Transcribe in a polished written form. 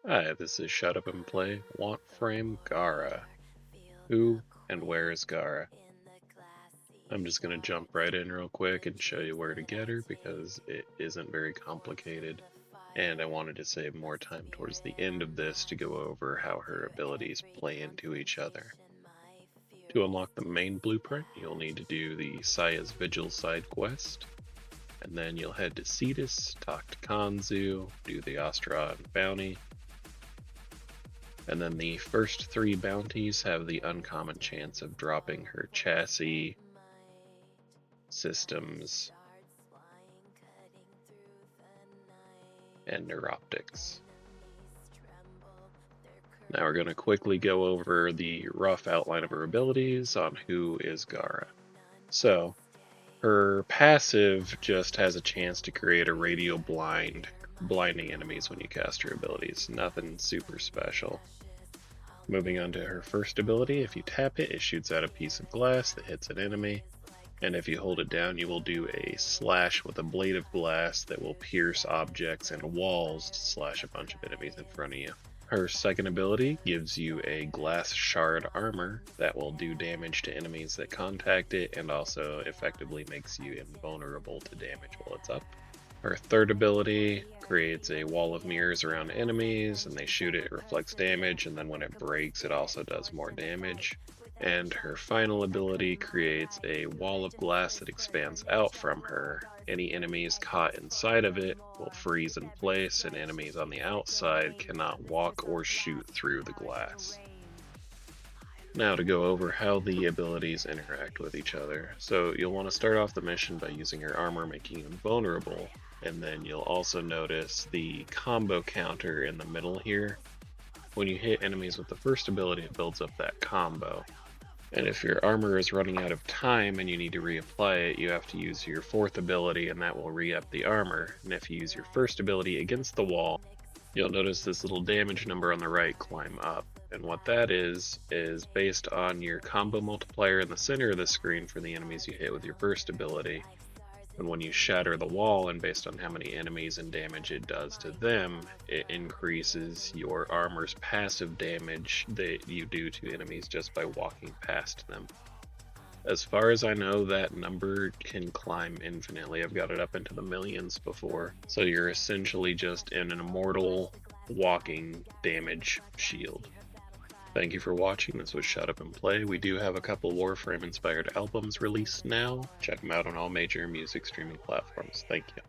Hi, this is Shuddupandplay, Wantframe Gara. Who and where is Gara? I'm just going to jump right in real quick and show you where to get her because it isn't very complicated, and I wanted to save more time towards the end of this to go over how her abilities play into each other. To unlock the main blueprint, you'll need to do the Saya's Vigil side quest, and then you'll head to Cetus, talk to Kanzu, do the Ostron bounty, and then the first 3 bounties have the uncommon chance of dropping her chassis, systems, and neuroptics. Now we're going to quickly go over the rough outline of her abilities on who is Gara. So, her passive just has a chance to create a radio blinding enemies when you cast her abilities. Nothing super special. Moving on to her first ability, if you tap it, it shoots out a piece of glass that hits an enemy, and if you hold it down, you will do a slash with a blade of glass that will pierce objects and walls to slash a bunch of enemies in front of you. Her second ability gives you a glass shard armor that will do damage to enemies that contact it and also effectively makes you invulnerable to damage while it's up. Her third ability creates a wall of mirrors around enemies, and they shoot it, it reflects damage, and then when it breaks it also does more damage. And her final ability creates a wall of glass that expands out from her. Any enemies caught inside of it will freeze in place, and enemies on the outside cannot walk or shoot through the glass. Now to go over how the abilities interact with each other. So you'll want to start off the mission by using your armor, making you invulnerable, and then you'll also notice the combo counter in the middle here. When you hit enemies with the first ability, it builds up that combo. And if your armor is running out of time and you need to reapply it, you have to use your fourth ability and that will re-up the armor. And if you use your first ability against the wall, you'll notice this little damage number on the right climb up. And what that is based on your combo multiplier in the center of the screen for the enemies you hit with your first ability. And when you shatter the wall, and based on how many enemies and damage it does to them, it increases your armor's passive damage that you do to enemies just by walking past them. As far as I know, that number can climb infinitely. I've got it up into the millions before. So you're essentially just an immortal walking damage shield. Thank you for watching. This was Shuddupandplay. We do have a couple Warframe-inspired albums released now. Check them out on all major music streaming platforms. Thank you.